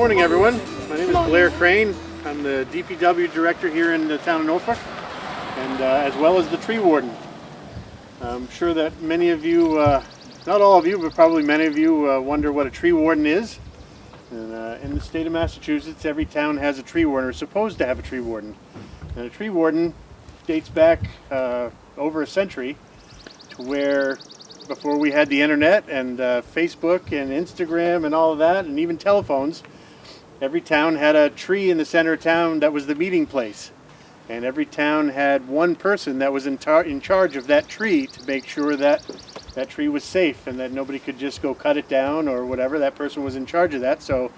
morning, everyone. My name is Blair Crane. I'm the DPW director here in the town of Norfolk, and as well as the tree warden. I'm sure that many of you, not all of you, but probably many of you wonder what a tree warden is. And, in the state of Massachusetts, every town has a tree warden, or is supposed to have a tree warden. And a tree warden dates back over a century to where before we had the internet and Facebook and Instagram and all of that, and even telephones, every town had a tree in the center of town that was the meeting place. And every town had one person that was in charge of that tree to make sure that that tree was safe and that nobody could just go cut it down or whatever. That person was in charge of that, so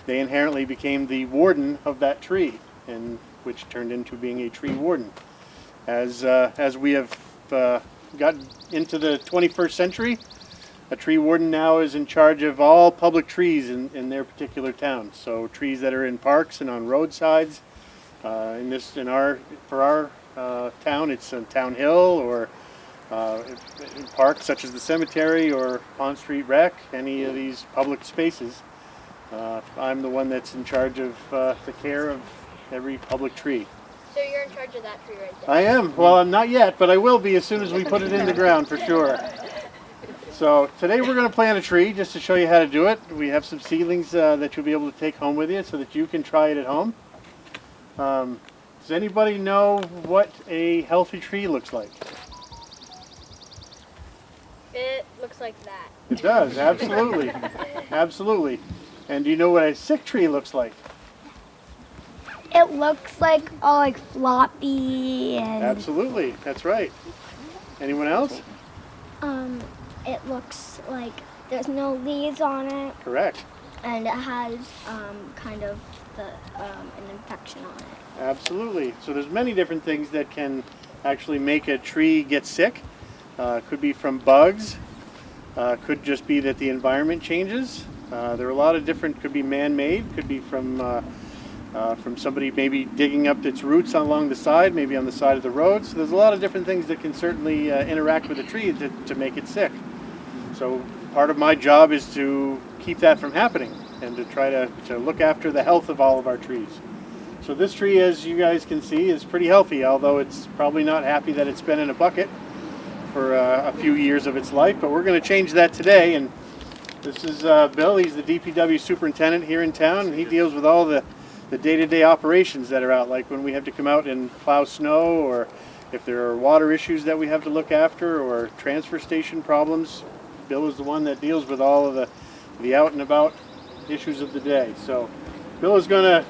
they inherently became the warden of that tree, and which turned into being a tree warden. As we have got into the 21st century, a tree warden now is in charge of all public trees in their particular town. So trees that are in parks and on roadsides. For our town, it's on Town Hill, or in parks such as the cemetery or Pond Street Rec, any of these public spaces. I'm the one that's in charge of the care of every public tree. So you're in charge of that tree right there? I am. Well, I'm not yet, but I will be as soon as we put it in the ground for sure. So today we're going to plant a tree just to show you how to do it. We have some seedlings that you'll be able to take home with you so that you can try it at home. Does anybody know what a healthy tree looks like? It looks like that. It does, absolutely. Absolutely. And do you know what a sick tree looks like? It looks like all like floppy and... Absolutely, that's right. Anyone else? It looks like there's no leaves on it. Correct. And it has kind of an infection on it. Absolutely. So there's many different things that can actually make a tree get sick. Could be from bugs. Could just be that the environment changes. There are a lot of different, could be man-made, could be from somebody maybe digging up its roots along the side, maybe on the side of the road. So there's a lot of different things that can certainly interact with a tree to make it sick. So part of my job is to keep that from happening and to try to look after the health of all of our trees. So this tree, as you guys can see, is pretty healthy, although it's probably not happy that it's been in a bucket for a few years of its life, but we're going to change that today. And this is Bill. He's the DPW superintendent here in town, and he deals with all the day-to-day operations that are out, like when we have to come out and plow snow, or if there are water issues that we have to look after, or transfer station problems. Bill is the one that deals with all of the out and about issues of the day. So Bill is going to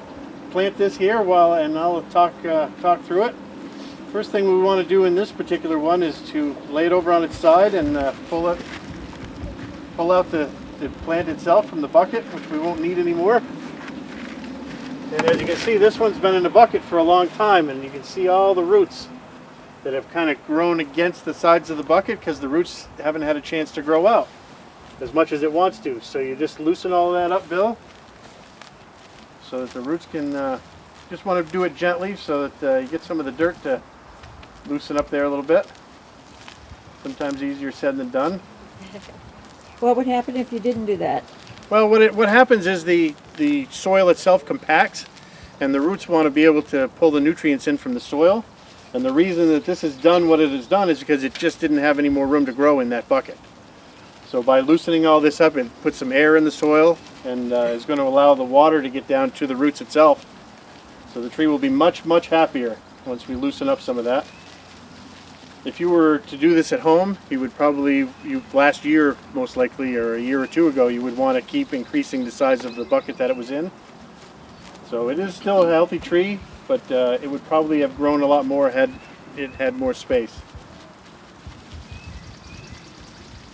plant this here and I'll talk through it. First thing we want to do in this particular one is to lay it over on its side and pull out the plant itself from the bucket, which we won't need anymore. And as you can see, this one's been in the bucket for a long time, and you can see all the roots that have kind of grown against the sides of the bucket because the roots haven't had a chance to grow out as much as it wants to. So you just loosen all that up, Bill, so that the roots can, just want to do it gently so that you get some of the dirt to loosen up there a little bit. Sometimes easier said than done. What would happen if you didn't do that? Well, what happens is the soil itself compacts, and the roots want to be able to pull the nutrients in from the soil. And the reason that this has done what it has done is because it just didn't have any more room to grow in that bucket. So by loosening all this up, it puts some air in the soil and is going to allow the water to get down to the roots itself. So the tree will be much, much happier once we loosen up some of that. If you were to do this at home, you would probably, last year most likely, or a year or two ago, you would want to keep increasing the size of the bucket that it was in. So it is still a healthy tree, but it would probably have grown a lot more had it had more space.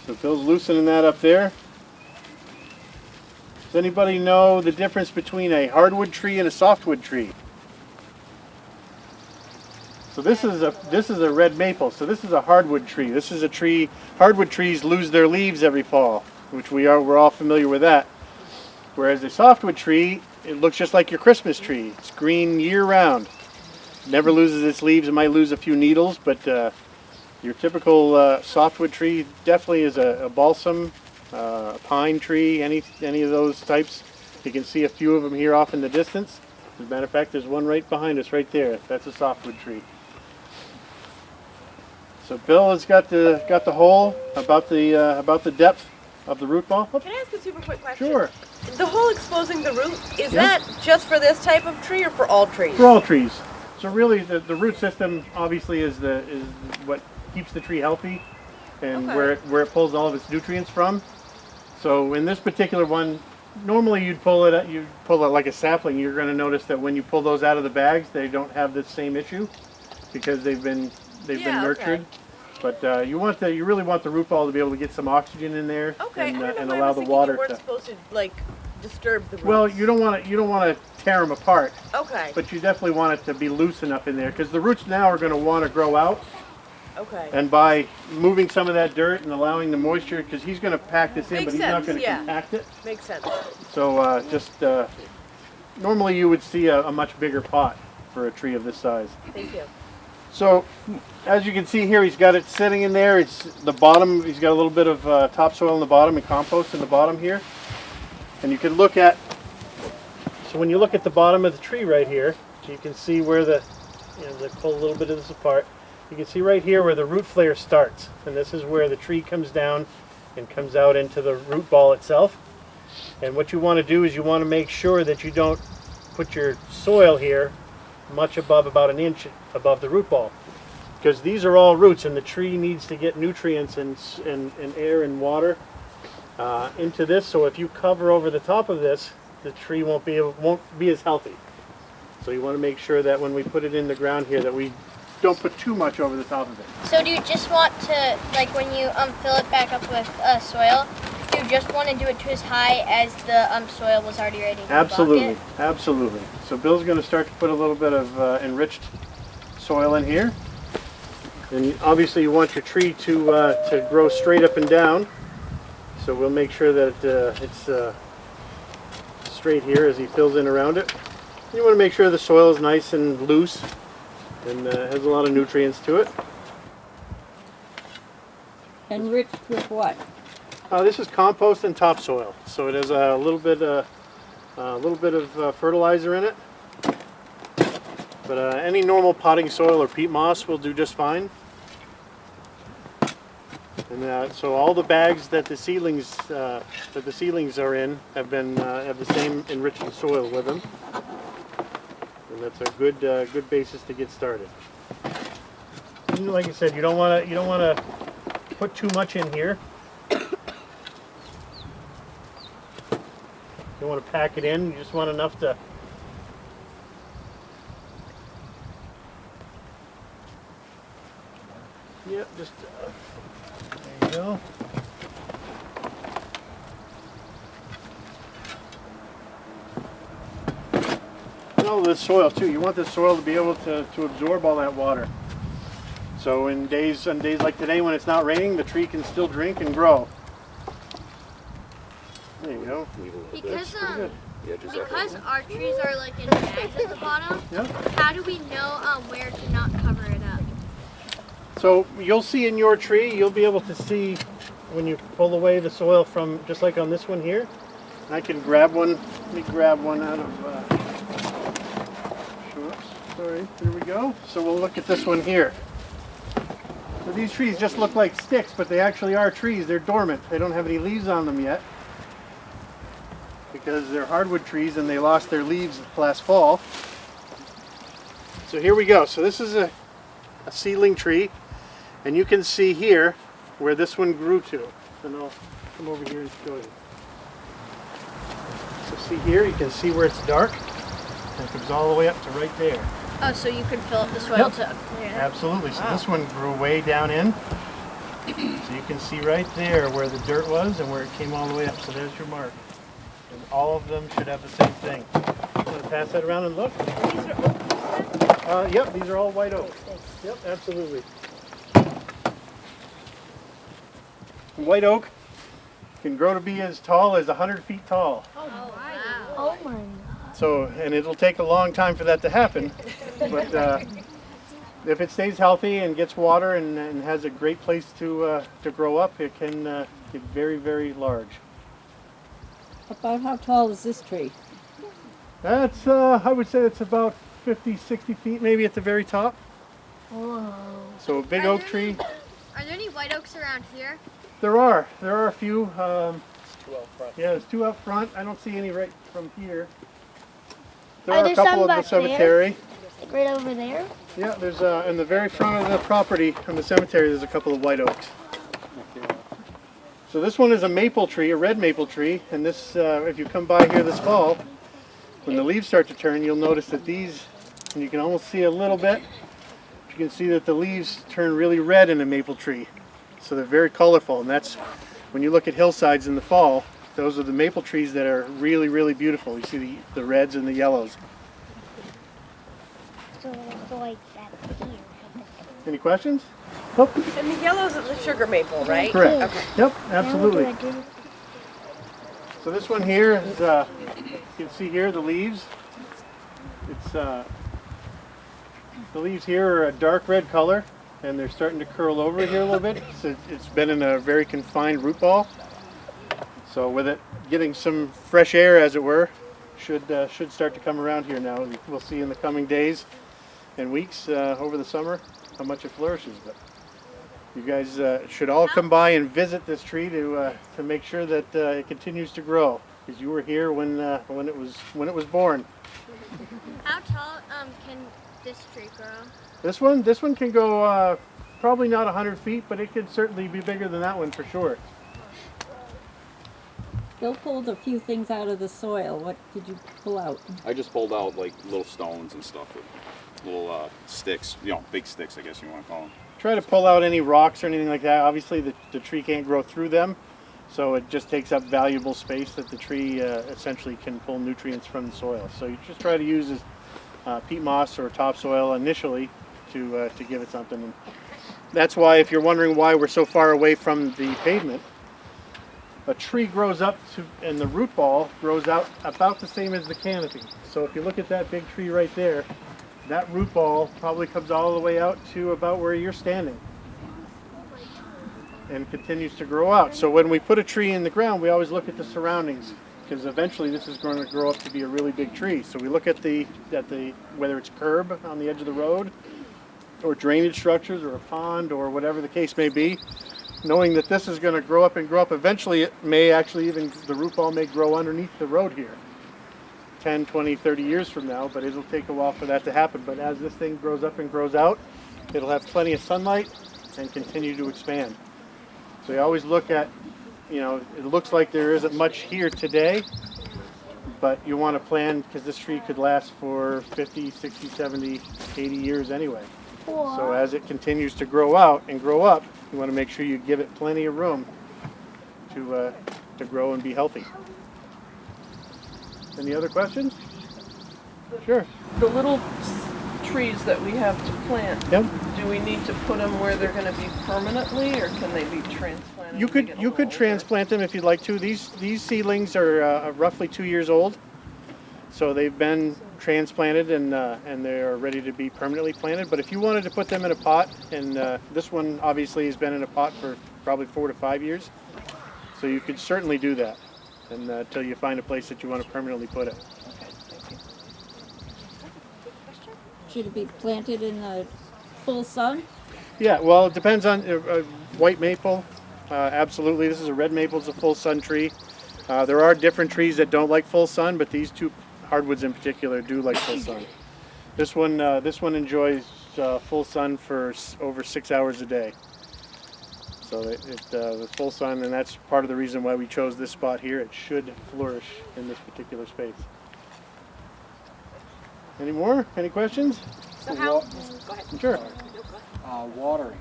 So Bill's loosening that up there. Does anybody know the difference between a hardwood tree and a softwood tree? So this is a red maple. So this is a hardwood tree. This is a tree. Hardwood trees lose their leaves every fall, which we're all familiar with that. Whereas a softwood tree, it looks just like your Christmas tree. It's green year round. Never loses its leaves. It might lose a few needles, but your typical softwood tree definitely is a balsam, a pine tree, any of those types. You can see a few of them here off in the distance. As a matter of fact, there's one right behind us right there. That's a softwood tree. So Bill has got the hole about the depth of the root ball. Can I ask a super quick question? Sure. The hole exposing the root, is that just for this type of tree or for all trees? For all trees. So really the root system obviously is what keeps the tree healthy and Okay. where it pulls all of its nutrients from. So in this particular one, normally you'd pull it like a sapling. You're going to notice that when you pull those out of the bags, they don't have the same issue because they've been nurtured. Okay. But you really want the root ball to be able to get some oxygen in there Okay, and, I don't know and why I allow was the thinking water you weren't to. supposed to like disturb the roots. Well, you don't want to tear them apart, Okay. but you definitely want it to be loose enough in there because the roots now are going to want to grow out. Okay. And by moving some of that dirt and allowing the moisture, because he's going to pack this in, Makes but he's not sense, going to yeah. compact it. Makes sense. So normally you would see a much bigger pot for a tree of this size. Thank you. So as you can see here, he's got it sitting in there. It's the bottom. He's got a little bit of topsoil in the bottom and compost in the bottom here. And you can look at. So when you look at the bottom of the tree right here, you can see where let's pull a little bit of this apart. You can see right here where the root flare starts, and this is where the tree comes down and comes out into the root ball itself. And what you want to do is you want to make sure that you don't put your soil here much above about an inch above the root ball, because these are all roots and the tree needs to get nutrients and air and water into this. So if you cover over the top of this, the tree won't be as healthy. So you want to make sure that when we put it in the ground here that we don't put too much over the top of it. So do you just want to, like when you fill it back up with soil, do you just want to do it to as high as the soil was already ready to Absolutely, bucket? absolutely. So Bill's going to start to put a little bit of enriched soil in here. And obviously you want your tree to grow straight up and down. So we'll make sure that it's straight here as he fills in around it. You want to make sure the soil is nice and loose and has a lot of nutrients to it. Enriched with what? This is compost and topsoil, so it has a little bit of fertilizer in it. But any normal potting soil or peat moss will do just fine. And so all the bags that the seedlings are in have the same enriching soil with them, and that's a good basis to get started. And like I said, you don't want to put too much in here. You don't want to pack it in. You just want enough to. Yep, just there you go. And all this soil too. You want the soil to be able to absorb all that water. So on days like today when it's not raining, the tree can still drink and grow. There you go. Because good. because our trees are like in bags at the bottom, Yeah. how do we know where to not cover it up? So you'll see in your tree, you'll be able to see when you pull away the soil from, just like on this one here. And I can grab one. Let me grab one out of. Whoops, sorry. Here we go. So we'll look at this one here. So these trees just look like sticks, but they actually are trees. They're dormant. They don't have any leaves on them yet, because they're hardwood trees and they lost their leaves last fall. So here we go. So this is a seedling tree, and you can see here where this one grew to. And I'll come over here and show you. So see here, you can see where it's dark, and it goes all the way up to right there. Oh, so you could fill up the soil Yep. to Absolutely. So this one grew way down in. So you can see right there where the dirt was and where it came all the way up. So there's your mark. And all of them should have the same thing. I'm going to pass that around and look. These are oak. Yep, these are all white oak. Yep, absolutely. White oak can grow to be as tall as 100 feet tall. Oh, wow. Oh my god. So, and it'll take a long time for that to happen. But if it stays healthy and gets water and has a great place to grow up, it can get very, very large. About how tall is this tree? That's, I would say it's about 50, 60 feet maybe at the very top. Whoa. So a big oak tree. Are there any white oaks around here? There are a few. It's two out front. Yeah, there's two up front. I don't see any right from here. There Are are a there couple some of the back there? cemetery. Right over there? Yeah, there's in the very front of the property from the cemetery. There's a couple of white oaks. So this one is a maple tree, a red maple tree, and this, if you come by here this fall, when the leaves start to turn, you'll notice that these, and you can almost see a little bit. You can see that the leaves turn really red in a maple tree, so they're very colorful. And that's when you look at hillsides in the fall. Those are the maple trees that are really, really beautiful. You see the reds and the yellows. So like that here. Any questions? Oh, And the yellow's the sugar maple, right? correct. Okay. Yep, absolutely. Now what do I do? So this one here is, you can see here the leaves. It's the leaves here are a dark red color, and they're starting to curl over here a little bit. So it's been in a very confined root ball. So with it getting some fresh air, as it were, should start to come around here now. We'll see in the coming days and weeks over the summer how much it flourishes. But you guys should all come by and visit this tree to make sure that it continues to grow, because you were here when it was born. How tall can this tree grow? This one can go probably not 100 feet, but it could certainly be bigger than that one for sure. Bill pulled a few things out of the soil. What did you pull out? I just pulled out like little stones and stuff, little sticks, big sticks, I guess you want to call them. Try to pull out any rocks or anything like that. Obviously the tree can't grow through them, so it just takes up valuable space that the tree essentially can pull nutrients from the soil. So you just try to use peat moss or topsoil initially to give it something. And that's why, if you're wondering why we're so far away from the pavement, a tree grows up and the root ball grows out about the same as the canopy. So if you look at that big tree right there, that root ball probably comes all the way out to about where you're standing and continues to grow out. So when we put a tree in the ground, we always look at the surroundings, because eventually this is going to grow up to be a really big tree. So we look at whether it's curb on the edge of the road, or drainage structures, or a pond, or whatever the case may be, knowing that this is going to grow up and grow up. Eventually it may actually, even the root ball may grow underneath the road here 10, 20, 30 years from now, but it'll take a while for that to happen. But as this thing grows up and grows out, it'll have plenty of sunlight and continue to expand. So you always look at, it looks like there isn't much here today, but you want to plan, because this tree could last for 50, 60, 70, 80 years anyway. So as it continues to grow out and grow up, you want to make sure you give it plenty of room to grow and be healthy. Any other questions? Sure. The little trees that we have to plant, Yep. do we need to put them where they're going to be permanently, or can they be transplanted? You to could get a you could little transplant them if you'd like to. These seedlings are roughly 2 years old, so they've been transplanted and they are ready to be permanently planted. But if you wanted to put them in a pot, and this one obviously has been in a pot for probably 4 to 5 years, so you could certainly do that, and until you find a place that you want to permanently put it. Should it be planted in the full sun? Yeah, well, it depends on white maple. Absolutely, this is a red maple. It's a full sun tree. There are different trees that don't like full sun, but these two hardwoods in particular do like full sun. This one enjoys full sun for over 6 hours a day. So the full sun, and that's part of the reason why we chose this spot here. It should flourish in this particular space. Any more? Any questions? So how? Go ahead. Sure. Watering.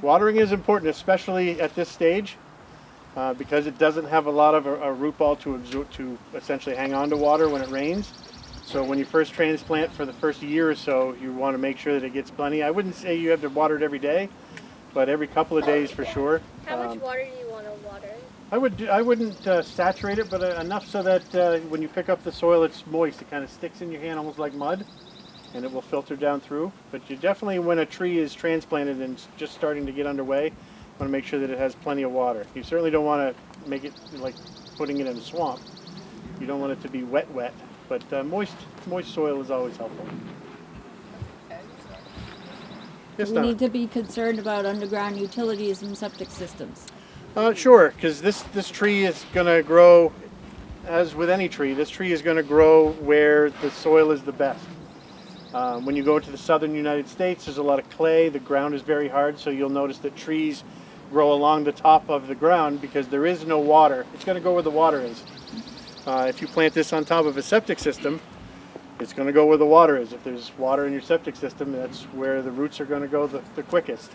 Watering is important, especially at this stage, because it doesn't have a lot of a root ball to essentially hang on to water when it rains. So when you first transplant, for the first year or so, you want to make sure that it gets plenty. I wouldn't say you have to water it every day, but every couple of days for sure. How much water do you want to water? I wouldn't saturate it, but enough so that when you pick up the soil, it's moist. It kind of sticks in your hand almost like mud, and it will filter down through. But you definitely, when a tree is transplanted and it's just starting to get underway, want to make sure that it has plenty of water. You certainly don't want to make it like putting it in a swamp. You don't want it to be wet, but moist soil is always helpful. Yes, Do we Donna? need to be concerned about underground utilities and septic systems? Sure, because this tree is going to grow, as with any tree, this tree is going to grow where the soil is the best. When you go to the southern United States, there's a lot of clay. The ground is very hard, so you'll notice that trees grow along the top of the ground because there is no water. It's going to go where the water is. If you plant this on top of a septic system, it's going to go where the water is. If there's water in your septic system, that's where the roots are going to go the quickest.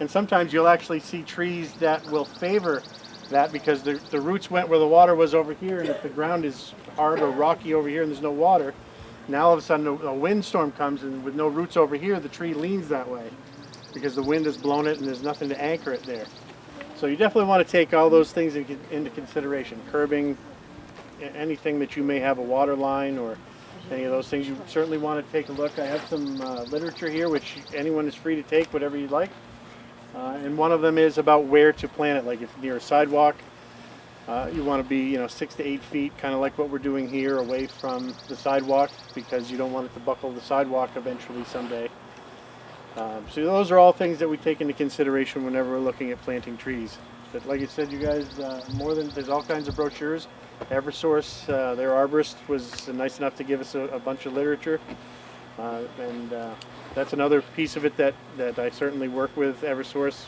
And sometimes you'll actually see trees that will favor that because the roots went where the water was over here, and if the ground is hard or rocky over here and there's no water, now all of a sudden a windstorm comes, and with no roots over here, the tree leans that way because the wind has blown it and there's nothing to anchor it there. So you definitely want to take all those things into consideration. Curbing, anything that you may have a water line or any of those things, you certainly want to take a look. I have some literature here, which anyone is free to take, whatever you'd like. And one of them is about where to plant it. Like if near a sidewalk, you want to be 6 to 8 feet, kind of like what we're doing here, away from the sidewalk, because you don't want it to buckle the sidewalk eventually someday. So those are all things that we take into consideration whenever we're looking at planting trees. But like I said, you guys, there's all kinds of brochures. Eversource, their arborist, was nice enough to give us a bunch of literature. And that's another piece of it that I certainly work with Eversource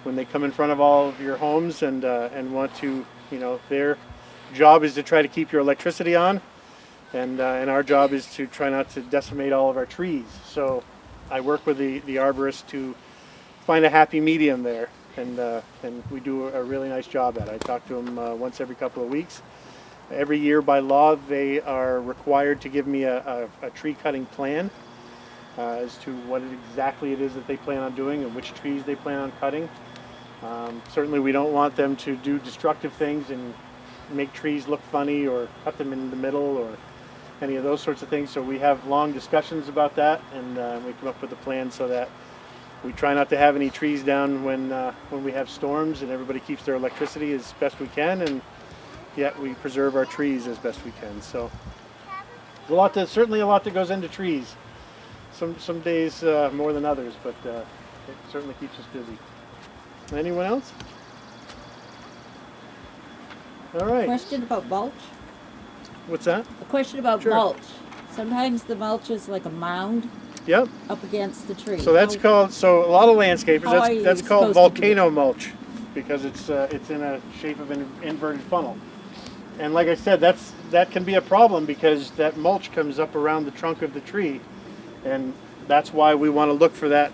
when they come in front of all of your homes and want to, their job is to try to keep your electricity on, and our job is to try not to decimate all of our trees. So I work with the arborist to find a happy medium there, and we do a really nice job at it. I talk to them once every couple of weeks. Every year by law they are required to give me a tree cutting plan as to what exactly it is that they plan on doing and which trees they plan on cutting. Certainly we don't want them to do destructive things and make trees look funny or cut them in the middle or any of those sorts of things. So we have long discussions about that, and we come up with a plan so that we try not to have any trees down when we have storms, and everybody keeps their electricity as best we can, and yet we preserve our trees as best we can. So certainly a lot that goes into trees. Some days more than others, but it certainly keeps us busy. Anyone else? All right. Question about mulch? What's that? A question about Sure. mulch. Sometimes the mulch is like a mound Yep. up against the tree. So that's called, so a lot of landscapers, How are you that's called supposed to do volcano mulch because it's in a shape of an inverted funnel. And like I said, that can be a problem because that mulch comes up around the trunk of the tree, and that's why we want to look for that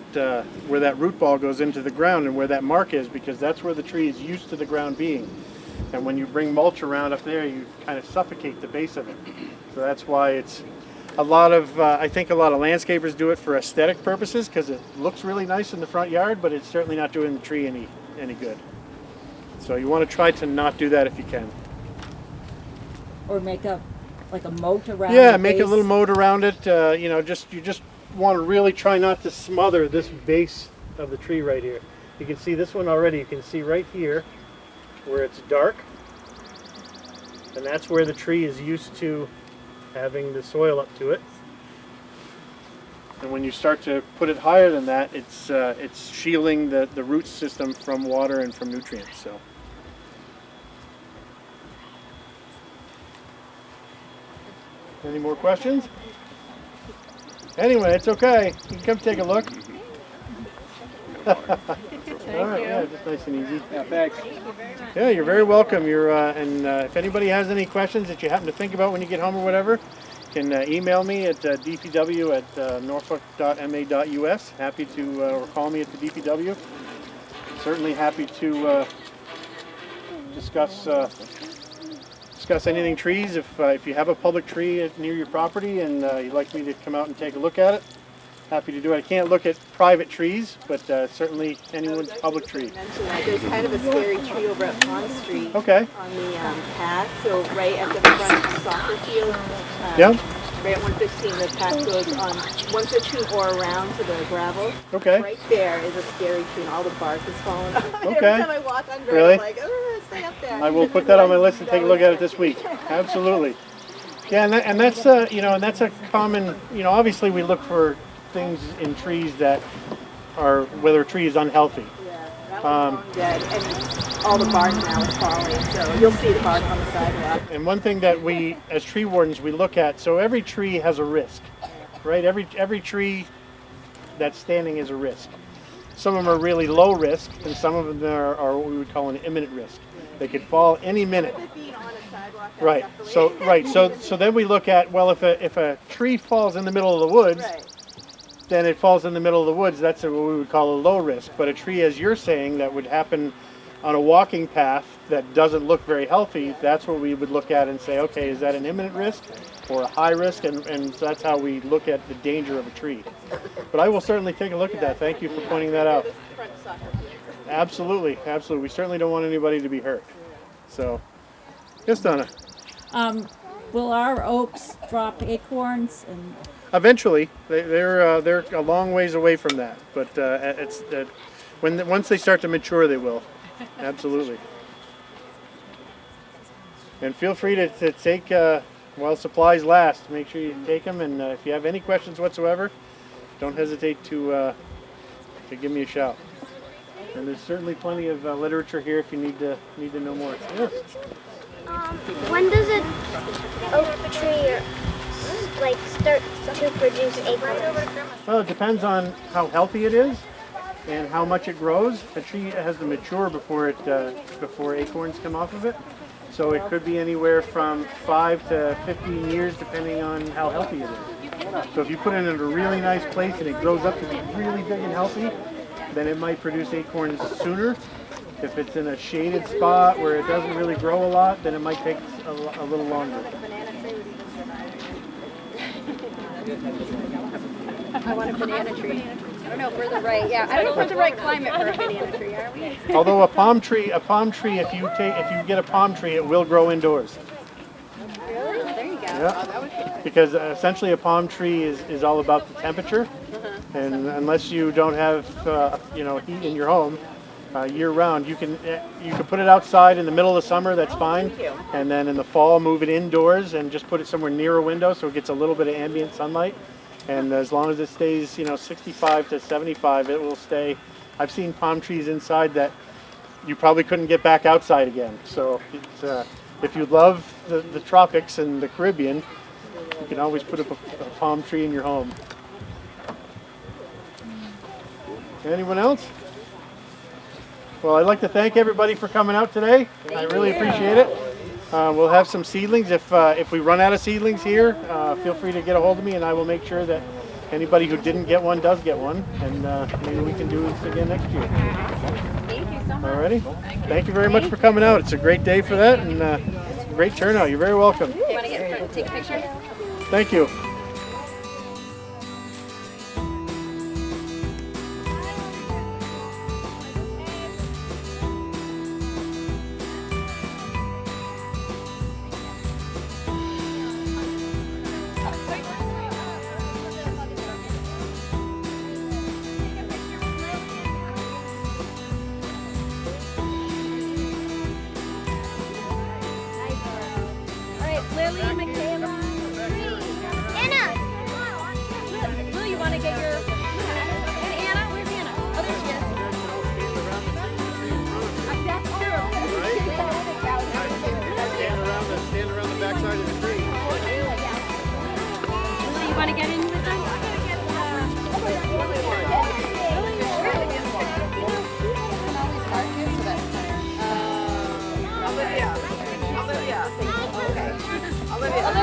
where that root ball goes into the ground and where that mark is, because that's where the tree is used to the ground being. And when you bring mulch around up there, you kind of suffocate the base of it. So that's why it's a lot of, I think a lot of landscapers do it for aesthetic purposes because it looks really nice in the front yard, but it's certainly not doing the tree any good. So you want to try to not do that if you can. Or make a moat around Yeah, the make a base. little moat around it. You just want to really try not to smother this base of the tree right here. You can see this one already. You can see right here where it's dark, and that's where the tree is used to having the soil up to it. And when you start to put it higher than that, it's shielding the root system from water and from nutrients. So. Any more questions? Anyway, it's okay. You can come take a look. All right, yeah, just nice and easy. Yeah, thanks. Yeah, you're very welcome. If anybody has any questions that you happen to think about when you get home or whatever, you can email me at dpw@norfolk.ma.us. Happy to, or call me at the DPW. Certainly happy to discuss anything trees. If you have a public tree near your property and you'd like me to come out and take a look at it, happy to do it. I can't look at private trees, but certainly anyone's public tree. Mention that there's kind of a scary tree over at Pond Street Okay. on the path, so right at the front soccer field. Yeah. right at 115, the path goes on 115 or around to the gravel. Okay. Right there is a scary tree, and all the bark is falling off. Okay. Every time I walk on Gray, Really? I'm like, oh, stay up there. I will put that on my list and take a look at it this week. Absolutely. Yeah, and that's and that's a common, obviously we look for things in trees that are, whether a tree is unhealthy. Yeah, that one's falling dead, and all the bark now is falling, so you'll see the bark on the sidewalk. And one thing that we, as tree wardens, we look at, so every tree has a risk, right? Every tree that's standing is a risk. Some of them are really low risk, and some of them are what we would call an imminent risk. They could fall any minute. With it being on a sidewalk, that's Right. definitely- So then we look at, well, if a tree falls in the middle of the woods, Right. then it falls in the middle of the woods. That's what we would call a low risk. But a tree, as you're saying, that would happen on a walking path that doesn't look very healthy, that's what we would look at and say, okay, is that an imminent risk or a high risk? And so that's how we look at the danger of a tree. But I will certainly take a look at that. Thank you for pointing that out. This front soccer field. Absolutely, absolutely. We certainly don't want anybody to be hurt. So, yes, Donna. Will our oaks drop acorns? And Eventually, they're a long ways away from that, but once they start to mature, they will. Absolutely. And feel free to take while supplies last. Make sure you take them, and if you have any questions whatsoever, don't hesitate to give me a shout. And there's certainly plenty of literature here if you need to know more. Yes. When does an oak tree start to produce acorns? Well, it depends on how healthy it is and how much it grows. A tree has to mature before acorns come off of it. So it could be anywhere from 5 to 15 years depending on how healthy it is. So if you put it in a really nice place and it grows up to be really big and healthy, then it might produce acorns sooner. If it's in a shaded spot where it doesn't really grow a lot, then it might take a little longer. I want a banana tree. I don't know if we're the right, I don't know if we're the right climate for a banana tree, are we? Although a palm tree, if you get a palm tree, it will grow indoors. Really? There you go. Yeah. Because essentially a palm tree is all about the temperature, and unless you don't have heat in your home year round, you can put it outside in the middle of the summer. That's fine. And then in the fall, move it indoors and just put it somewhere near a window so it gets a little bit of ambient sunlight. And as long as it stays, 65 to 75, it will stay. I've seen palm trees inside that you probably couldn't get back outside again. So it's, if you love the tropics and the Caribbean, you can always put a palm tree in your home. Anyone else? Well, I'd like to thank everybody for coming out today. I really appreciate it. We'll have some seedlings. If we run out of seedlings here, feel free to get a hold of me, and I will make sure that anybody who didn't get one does get one, and maybe we can do this again next year. Thank you so much. Alrighty. Thank you very much for coming out. It's a great day for that, and great turnout. You're very welcome. You want to take a picture? Thank you. Lily, Michaela, Anna! Lily, you want to get your... And Anna? Where's Anna? Oh, there she is. That's true. Stand around the backside of the tree. Lily, you want to get in with them? Olivia.